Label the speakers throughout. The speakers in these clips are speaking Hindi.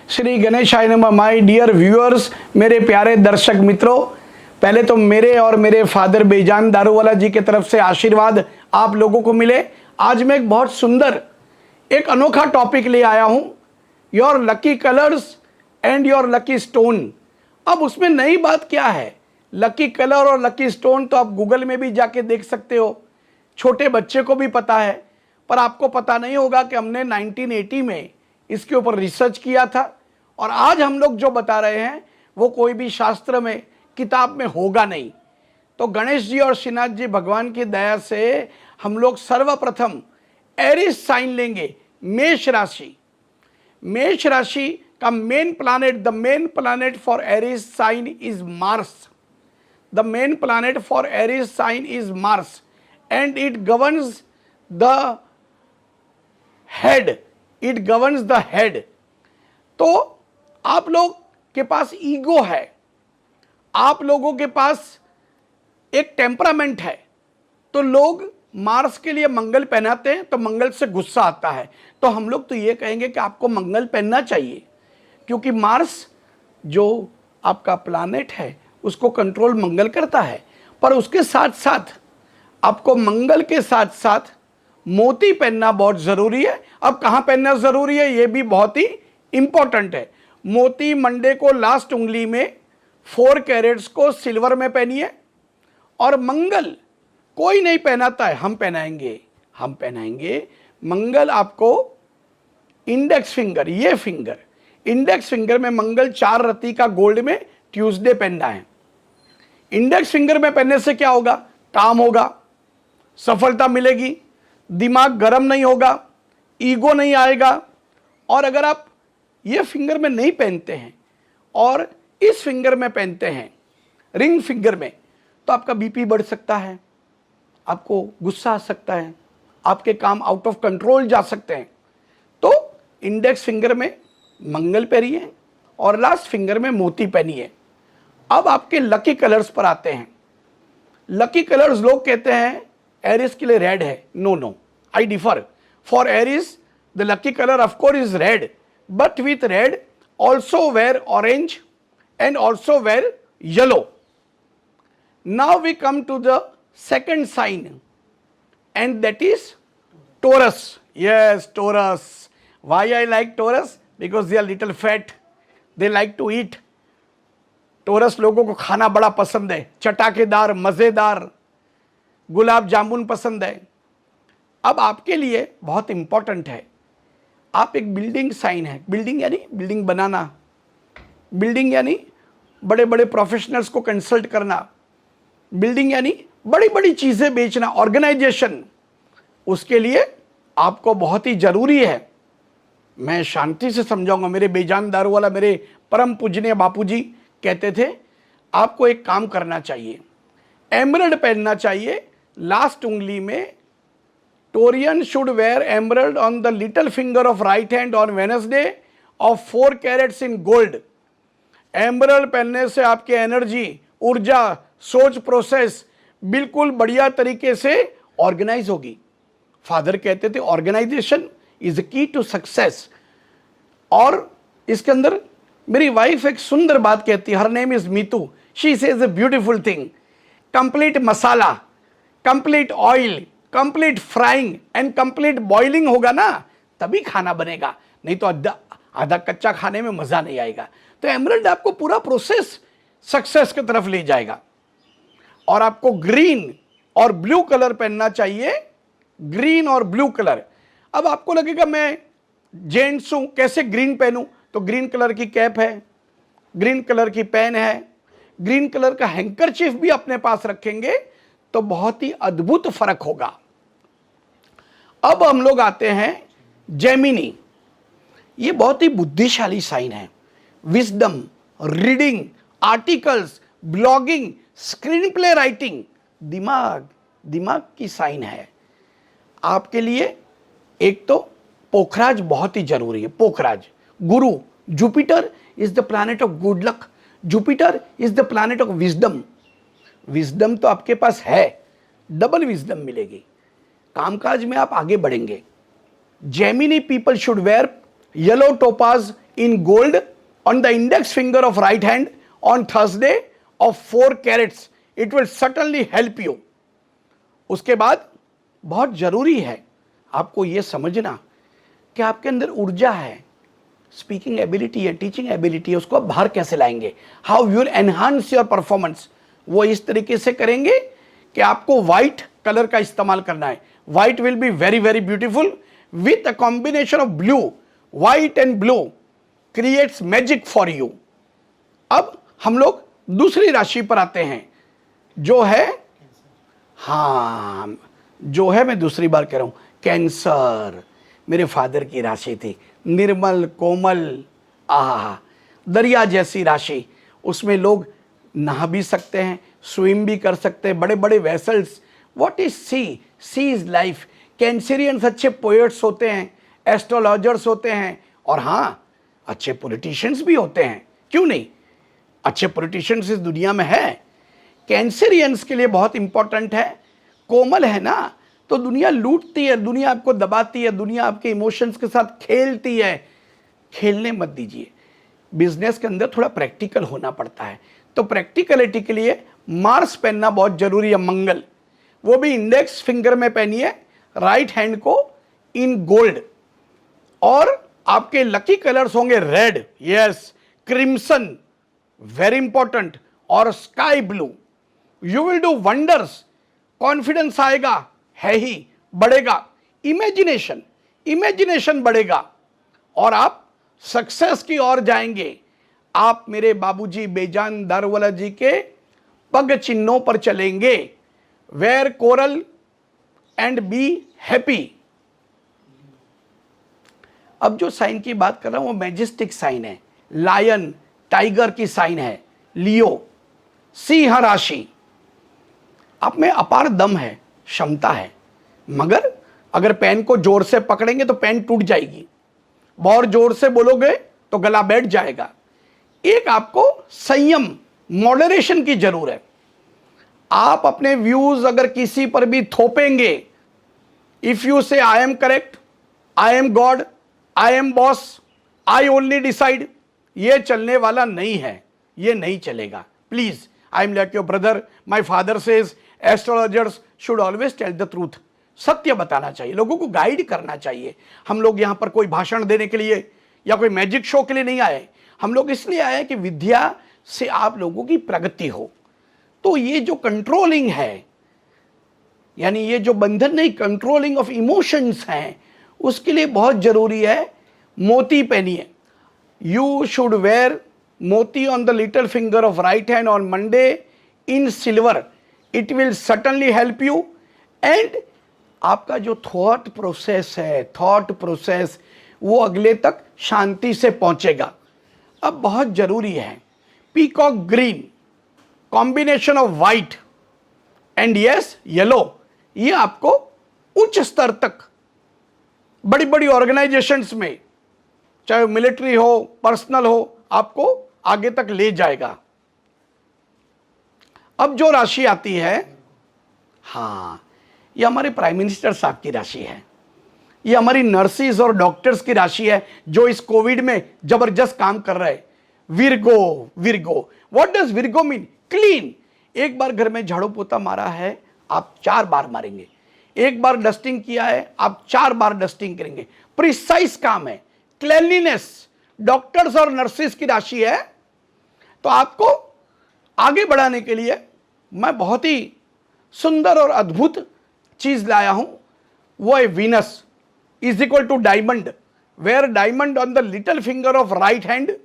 Speaker 1: श्री गणेशाय नमः। माय डियर व्यूअर्स, मेरे प्यारे दर्शक मित्रों, पहले तो मेरे और मेरे फादर बेजान दारूवाला जी की तरफ से आशीर्वाद आप लोगों को मिले। आज मैं एक बहुत सुंदर एक अनोखा टॉपिक ले आया हूं, your lucky colours and your lucky stone. अब उसमें नई बात क्या है, लकी कलर और लकी स्टोन तो आप गूगल में भी जाके देख सकते हो, छोटे बच्चे को भी पता है, पर आपको पता नहीं होगा कि हमने 1980 में इसके ऊपर रिसर्च किया था और आज हम लोग जो बता रहे हैं वो कोई भी शास्त्र में किताब में होगा नहीं। तो गणेश जी और श्रीनाथ जी भगवान की दया से हम लोग सर्वप्रथम एरिस साइन लेंगे, मेष राशि। मेष राशि का main planet, the main planet for Aries sign is Mars. The main planet for Aries sign is Mars and it governs the head, it governs the head. तो आप लोग के पास ईगो है, आप लोगों के पास एक टेम्परामेंट है, तो लोग मार्स के लिए मंगल पहनाते हैं तो मंगल से गुस्सा आता है। तो हम लोग तो ये कहेंगे कि आपको मंगल पहनना चाहिए, क्योंकि मार्स जो आपका प्लैनेट है उसको कंट्रोल मंगल करता है। पर उसके साथ साथ आपको मंगल के साथ साथ मोती पहनना बहुत ज़रूरी है। अब कहाँ पहनना ज़रूरी है ये भी बहुत ही इंपॉर्टेंट है। मोती मंडे को लास्ट उंगली में 4 कैरेट्स को सिल्वर में पहनिए, और मंगल कोई नहीं पहनाता है, हम पहनाएंगे, हम पहनाएंगे। मंगल आपको इंडेक्स फिंगर, ये फिंगर, इंडेक्स फिंगर में मंगल 4 रत्ती का गोल्ड में ट्यूसडे पहनना है। इंडेक्स फिंगर में पहनने से क्या होगा, काम होगा, सफलता मिलेगी, दिमाग गर्म नहीं होगा, ईगो नहीं आएगा। और अगर आप ये फिंगर में नहीं पहनते हैं और इस फिंगर में पहनते हैं, रिंग फिंगर में, तो आपका बीपी बढ़ सकता है, आपको गुस्सा आ सकता है, आपके काम आउट ऑफ कंट्रोल जा सकते हैं। तो इंडेक्स फिंगर में मंगल पहनिए और लास्ट फिंगर में मोती पहनिए। अब आपके लकी कलर्स पर आते हैं। लकी कलर्स लोग कहते हैं एरिस के लिए रेड है, no no, I differ. For Aries the lucky colour of course is red, but with red also wear orange and also wear yellow. Now we come to the second sign, and that is Taurus. Yes, Taurus. Why I like Taurus? Because they are little fat. They like to eat. Taurus लोगों को खाना बड़ा पसंद है, चटाकेदार, मज़ेदार, गुलाब जामुन पसंद है। अब आपके लिए बहुत इंपॉर्टेंट है, आप एक बिल्डिंग साइन है। बिल्डिंग यानी बिल्डिंग बनाना, बिल्डिंग यानी बड़े बड़े प्रोफेशनल्स को कंसल्ट करना, बिल्डिंग यानी बड़ी बड़ी चीज़ें बेचना, ऑर्गेनाइजेशन। उसके लिए आपको बहुत ही ज़रूरी है, मैं शांति से समझाऊंगा। मेरे बेजान दारूवाला, मेरे परम पूजनीय बापूजी कहते थे आपको एक काम करना चाहिए, एमरल्ड पहनना चाहिए लास्ट उंगली में। Taurean should wear emerald on the little finger of right hand on Wednesday of 4 carats in gold. Emerald पहनने से आपकी एनर्जी, ऊर्जा, सोच, प्रोसेस बिल्कुल बढ़िया तरीके से ऑर्गेनाइज होगी। फादर कहते थे ऑर्गेनाइजेशन इज की टू सक्सेस। और इसके अंदर मेरी वाइफ एक सुंदर बात कहती है, her name is Meetu, she says a beautiful thing, complete masala, complete oil, complete frying and complete boiling होगा ना, तभी खाना बनेगा, नहीं तो आधा कच्चा खाने में मजा नहीं आएगा। तो एमरल्ड आपको पूरा प्रोसेस सक्सेस की तरफ ले जाएगा। और आपको ग्रीन और ब्लू कलर पहनना चाहिए, ग्रीन और ब्लू कलर। अब आपको लगेगा मैं जेंट्स हूं, कैसे ग्रीन पहनूं, तो ग्रीन कलर की कैप है, ग्रीन कलर की पेन है, ग्रीन कलर का हैंकरचीफ भी अपने पास रखेंगे तो बहुत ही अद्भुत फर्क होगा। अब हम लोग आते हैं जेमिनी। ये बहुत ही बुद्धिशाली साइन है। Wisdom, reading, articles, blogging, screen play writing, दिमाग की साइन है आपके लिए। एक तो पोखराज बहुत ही जरूरी है, पोखराज गुरु। Jupiter is the planet of good luck, Jupiter is the planet of wisdom. Wisdom तो आपके पास है, डबल विजडम मिलेगी, कामकाज में आप आगे बढ़ेंगे। Gemini people should wear yellow topaz in gold on the index finger of right hand on Thursday of 4 carats. It will certainly help you. उसके बाद बहुत जरूरी है आपको ये समझना कि आपके अंदर ऊर्जा है, स्पीकिंग एबिलिटी है, टीचिंग एबिलिटी है, उसको आप बाहर कैसे लाएंगे, how you will enhance your performance. वो इस तरीके से करेंगे कि आपको व्हाइट कलर का इस्तेमाल करना है। White will be very very beautiful with a combination of blue, white and blue creates magic for you. अब हम लोग दूसरी राशि पर आते हैं जो है, हाँ जो है, मैं दूसरी बार कह रहा हूं, कैंसर। मेरे फादर की राशि थी, निर्मल कोमल, आहा, दरिया जैसी राशि। उसमें लोग नहा भी सकते हैं, स्विम भी कर सकते हैं, बड़े बड़े vessels. What is sea? Sea is life. Cancerians अच्छे पोएट्स होते हैं, एस्ट्रोलॉजर्स होते हैं, और हाँ अच्छे पॉलिटिशियंस भी होते हैं। क्यों नहीं, अच्छे पॉलिटिशियंस इस दुनिया में है। कैंसरियंस के लिए बहुत इंपॉर्टेंट है। कोमल है ना, तो दुनिया लूटती है, दुनिया आपको दबाती है, दुनिया आपके इमोशंस के साथ खेलती है। खेलने मत दीजिए। बिजनेस के अंदर थोड़ा प्रैक्टिकल होना पड़ता है, तो प्रैक्टिकलिटी के लिए मार्स पहनना बहुत जरूरी है, मंगल। वो भी इंडेक्स फिंगर में पहनिए, राइट हैंड को इन गोल्ड। और आपके लकी कलर्स होंगे red, yes, crimson, very important, और sky blue. You will do wonders. Confidence आएगा, है ही, बढ़ेगा। इमेजिनेशन बढ़ेगा और आप सक्सेस की ओर जाएंगे। आप मेरे बाबूजी बेजान दारूवाला जी के पग चिन्हों पर चलेंगे। Wear coral and be happy. अब जो साइन की बात कर रहा हूं वो मैजेस्टिक साइन है, लायन, टाइगर की साइन है, लियो, सिंह राशि। आप में अपार दम है, क्षमता है, मगर अगर पेन को जोर से पकड़ेंगे तो पेन टूट जाएगी, बहुत जोर से बोलोगे तो गला बैठ जाएगा। एक आपको संयम, मॉडरेशन की जरूरत है। आप अपने व्यूज अगर किसी पर भी थोपेंगे, if you say I am correct, I am god, I am boss, I only decide, ये चलने वाला नहीं है, ये नहीं चलेगा। Please, I am like your brother, my father says astrologers should always tell the truth. सत्य बताना चाहिए, लोगों को गाइड करना चाहिए। हम लोग यहां पर कोई भाषण देने के लिए या कोई मैजिक शो के लिए नहीं आए, हम लोग इसलिए आए कि विद्या से आप लोगों की प्रगति हो। तो ये जो कंट्रोलिंग है, यानी ये जो बंधन नहीं, कंट्रोलिंग ऑफ इमोशंस हैं, उसके लिए बहुत जरूरी है मोती पहनिए। यू शुड वेयर मोती on the little finger of right hand on Monday in silver. It will certainly help you. And आपका जो थॉट प्रोसेस है, थॉट प्रोसेस, वो अगले तक शांति से पहुंचेगा। अब बहुत जरूरी है peacock green, combination of white and yes yellow, ये आपको उच्च स्तर तक बड़ी बड़ी ऑर्गेनाइजेशंस में, चाहे मिलिट्री हो, पर्सनल हो, आपको आगे तक ले जाएगा। अब जो राशि आती है, हाँ, ये हमारे प्राइम मिनिस्टर साहब की राशि है, ये हमारी नर्सिस और डॉक्टर्स की राशि है जो इस कोविड में जबरदस्त काम कर रहे हैं। Virgo, Virgo, what does Virgo mean? Clean. एक बार घर में झाड़ू पोता मारा है, आप 4 बार मारेंगे। एक बार डस्टिंग किया है, आप 4 बार डस्टिंग करेंगे। प्रिसाइज काम है, क्लीनलीनेस। डॉक्टर्स और नर्सिस की राशि है। तो आपको आगे बढ़ाने के लिए मैं बहुत ही सुंदर और अद्भुत चीज लाया हूं। वो है Venus is equal to diamond, wear diamond on the little finger of right hand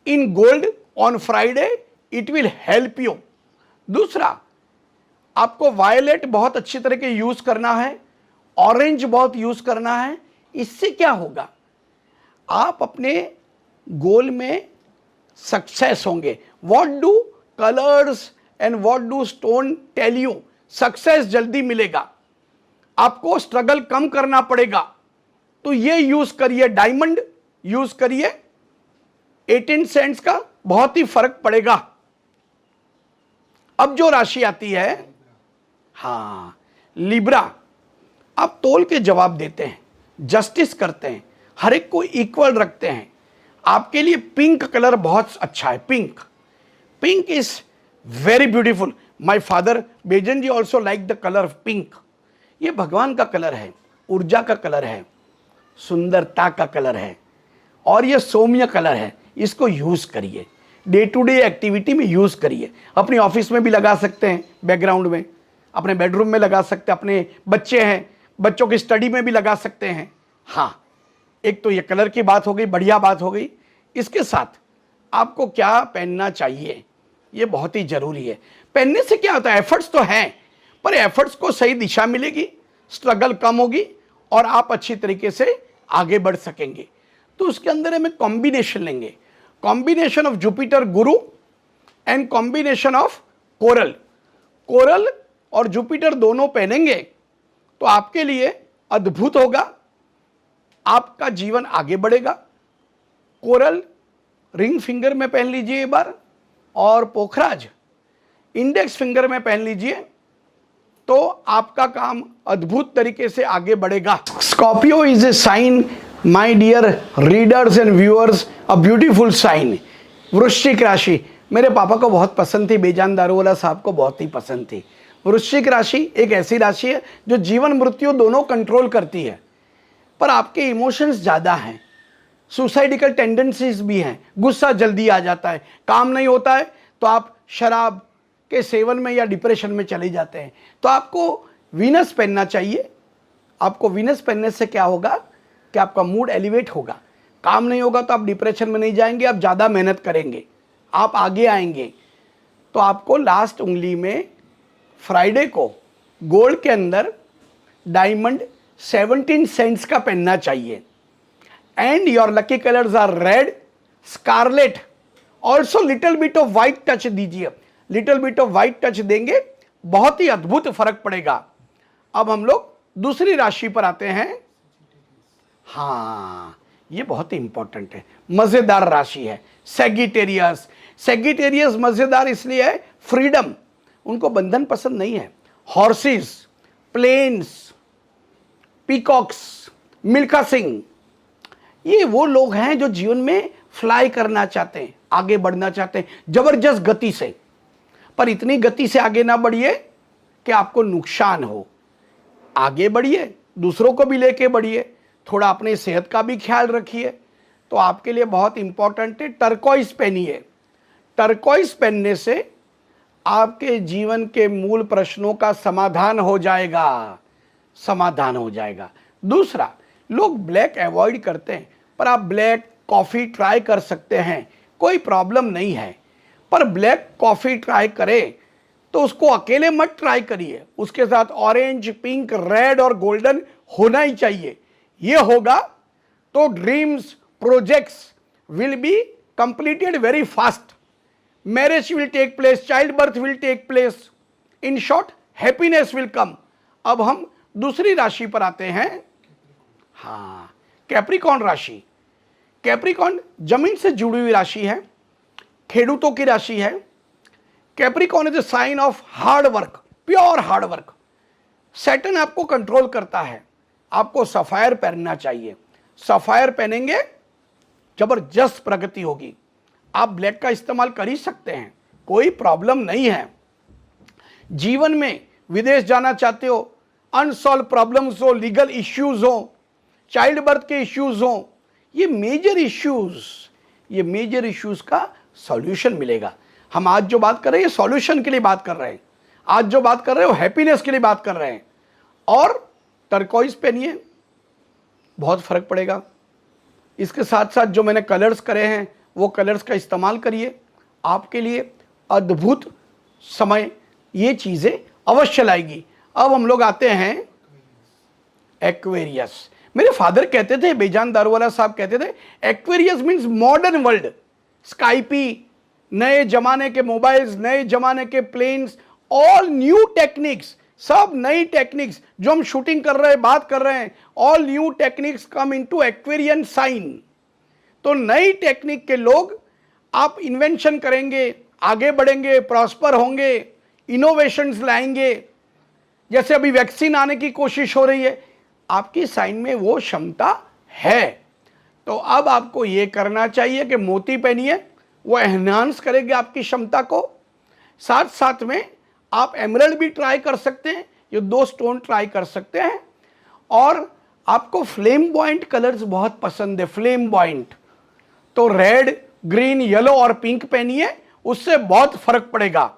Speaker 1: in gold on Friday, it will help you. दूसरा, आपको वायलेट बहुत अच्छी तरह के यूज करना है, ऑरेंज बहुत यूज करना है। इससे क्या होगा, आप अपने गोल में सक्सेस होंगे। What do colours and what do stone tell you? Success जल्दी मिलेगा, आपको स्ट्रगल कम करना पड़ेगा। तो ये यूज करिए, डायमंड यूज करिए, 18 सेंट्स का बहुत ही फर्क पड़ेगा। अब जो राशि आती है, हाँ, लिब्रा। आप तोल के जवाब देते हैं, जस्टिस करते हैं, हर एक को इक्वल रखते हैं, आपके लिए पिंक कलर बहुत अच्छा है। Pink, pink is very beautiful. My father Bejan ji also like the colour pink. ये भगवान का कलर है, ऊर्जा का कलर है, सुंदरता का कलर है, और ये सौम्य कलर है। इसको यूज करिए, डे टू डे एक्टिविटी में यूज करिए। अपनी ऑफिस में भी लगा सकते हैं, बैकग्राउंड में, अपने बेडरूम में लगा सकते हैं, अपने बच्चे हैं, बच्चों की स्टडी में भी लगा सकते हैं। हाँ, एक तो ये कलर की बात हो गई, बढ़िया बात हो गई। इसके साथ आपको क्या पहनना चाहिए, ये बहुत ही जरूरी है। पहनने से क्या होता है, एफर्ट्स तो हैं, पर एफर्ट्स को सही दिशा मिलेगी, स्ट्रगल कम होगी और आप अच्छी तरीके से आगे बढ़ सकेंगे। तो उसके अंदर हमें कॉम्बिनेशन लेंगे, combination of Jupiter Guru and combination of coral. Coral और जुपिटर दोनों पहनेंगे तो आपके लिए अद्भुत होगा, आपका जीवन आगे बढ़ेगा। कोरल रिंग फिंगर में पहन लीजिए एक बार, और पोखराज इंडेक्स फिंगर में पहन लीजिए, तो आपका काम अद्भुत तरीके से आगे बढ़ेगा। Scorpio is a sign, my dear readers and viewers, a beautiful sign. वृश्चिक राशि मेरे पापा को बहुत पसंद थी, बेजान दारूवाला साहब को बहुत ही पसंद थी। वृश्चिक राशि एक ऐसी राशि है जो जीवन मृत्यु दोनों कंट्रोल करती है, पर आपके इमोशंस ज़्यादा हैं, सुसाइडिकल टेंडेंसीज भी हैं, गुस्सा जल्दी आ जाता है, काम नहीं होता है तो आप शराब के सेवन में या डिप्रेशन में चले जाते हैं। तो आपको वीनस पहनना चाहिए। आपको वीनस पहनने से क्या होगा कि आपका मूड एलिवेट होगा, काम नहीं होगा तो आप डिप्रेशन में नहीं जाएंगे, आप ज़्यादा मेहनत करेंगे, आप आगे आएंगे। तो आपको लास्ट उंगली में फ्राइडे को गोल्ड के अंदर डायमंड 17 सेंट्स का पहनना चाहिए। And your lucky colours are red, scarlet, also little bit of white touch दीजिए। Little bit of white touch देंगे, बहुत ही अद्भुत फर्क पड़ेगा। अब हम लोग दूसरी राशि पर आते हैं। हाँ, ये बहुत ही इंपॉर्टेंट है, मजेदार राशि है सैगिटेरियस। सैगिटेरियस मजेदार इसलिए है, फ्रीडम, उनको बंधन पसंद नहीं है। Horses, planes, peacocks, Milkha Singh, ये वो लोग हैं जो जीवन में फ्लाई करना चाहते हैं, आगे बढ़ना चाहते हैं जबरदस्त गति से, पर इतनी गति से आगे ना बढ़िए कि आपको नुकसान हो। आगे बढ़िए, दूसरों को भी लेके बढ़िए, थोड़ा अपनी सेहत का भी ख्याल रखिए। तो आपके लिए बहुत इंपॉर्टेंट है, टर्कोइज पहनिए। टर्कोइज पहनने से आपके जीवन के मूल प्रश्नों का समाधान हो जाएगा, समाधान हो जाएगा। दूसरा, लोग ब्लैक अवॉइड करते हैं, पर आप ब्लैक कॉफ़ी ट्राई कर सकते हैं, कोई प्रॉब्लम नहीं है। पर ब्लैक कॉफ़ी ट्राई करें तो उसको अकेले मत ट्राई करिए, उसके साथ ऑरेंज, पिंक, रेड और गोल्डन होना ही चाहिए। ये होगा तो dreams, projects will be completed very fast, marriage will take place, child birth will take place, in short happiness will come. अब हम दूसरी राशि पर आते हैं। हाँ, कैप्रिकॉर्न राशि। कैप्रिकॉर्न जमीन से जुड़ी हुई राशि है, खेडूतों की राशि है। Capricorn is a sign of hard work, pure hard work. Saturn आपको कंट्रोल करता है। आपको सफायर पहनना चाहिए, सफायर पहनेंगे जबरदस्त प्रगति होगी। आप ब्लैक का इस्तेमाल कर ही सकते हैं, कोई प्रॉब्लम नहीं है। जीवन में विदेश जाना चाहते हो, अनसॉल्व प्रॉब्लम्स हो, लीगल इश्यूज हो, चाइल्ड बर्थ के इश्यूज हो, ये मेजर इश्यूज का सॉल्यूशन मिलेगा। हम आज जो बात कर रहे हैं सॉल्यूशन के लिए बात कर रहे हैं, आज जो बात कर रहे हो हैप्पीनेस के लिए बात कर रहे हैं। और टर्कोइज पहनिए, बहुत फर्क पड़ेगा। इसके साथ साथ जो मैंने कलर्स करे हैं वो कलर्स का इस्तेमाल करिए, आपके लिए अद्भुत समय ये चीज़ें अवश्य लाएगी। अब हम लोग आते हैं एक्वेरियस। मेरे फादर कहते थे, बेजान दारूवाला साहब कहते थे, एक्वेरियस मीन्स मॉडर्न वर्ल्ड। स्काइपी, नए जमाने के मोबाइल्स, नए जमाने के प्लेन्स, ऑल न्यू टेक्निक्स, सब नई टेक्निक्स जो हम शूटिंग कर रहे हैं, बात कर रहे हैं, all new techniques come into Aquarian sign. तो नई टेक्निक के लोग, आप इन्वेंशन करेंगे, आगे बढ़ेंगे, प्रॉस्पर होंगे, इनोवेशंस लाएंगे। जैसे अभी वैक्सीन आने की कोशिश हो रही है, आपकी साइन में वो क्षमता है। तो अब आपको ये करना चाहिए कि मोती पहनिए, वो एनहांस करेगी आपकी क्षमता को। साथ साथ में आप एमरल्ड भी ट्राई कर सकते हैं, ये 2 स्टोन ट्राई कर सकते हैं। और आपको फ्लेम बॉइंट कलर्स बहुत पसंद है, फ्लेम बॉइंट, तो रेड, ग्रीन, येलो और पिंक पहनिए, उससे बहुत फर्क पड़ेगा।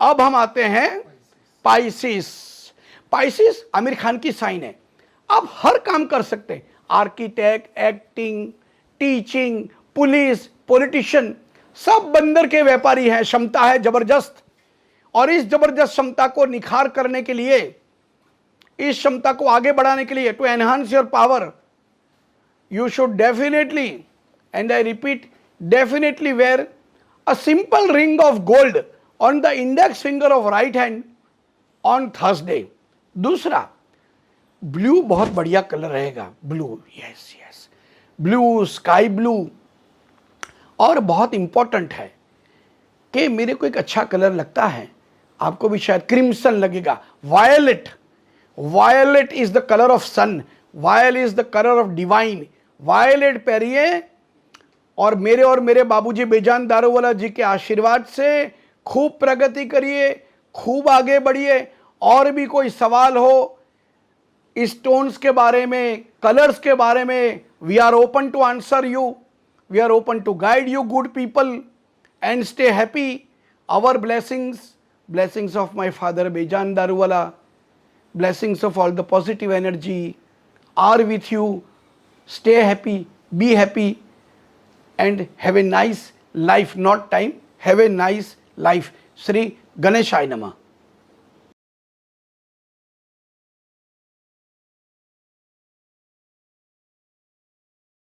Speaker 1: अब हम आते हैं पाइसिस। पाइसिस आमिर खान की साइन है, आप हर काम कर सकते हैं, architect, acting, teaching, police, politician, सब बंदर के व्यापारी हैं। क्षमता है जबरदस्त, और इस जबरदस्त क्षमता को निखार करने के लिए, इस क्षमता को आगे बढ़ाने के लिए, to enhance your power, you should definitely, and I repeat, definitely wear a simple ring of gold on the index finger of right hand on Thursday. दूसरा, ब्लू बहुत बढ़िया कलर रहेगा, blue, yes yes, blue, sky blue. और बहुत इंपॉर्टेंट है कि मेरे को एक अच्छा कलर लगता है, आपको भी शायद क्रिम्सन लगेगा, violet. Violet is the colour of sun, violet is the colour of divine. Violet पहनिए और मेरे बाबूजी बेजान दारूवाला जी के आशीर्वाद से खूब प्रगति करिए, खूब आगे बढ़िए। और भी कोई सवाल हो स्टोन्स के बारे में, कलर्स के बारे में, we are open to answer you, we are open to guide you good people, and stay happy. Our blessings of my father Bejan Daruwala, blessings of all the positive energy are with you. Stay happy, be happy, and have a nice life, not time, have a nice life. Shri Ganeshaya Namah.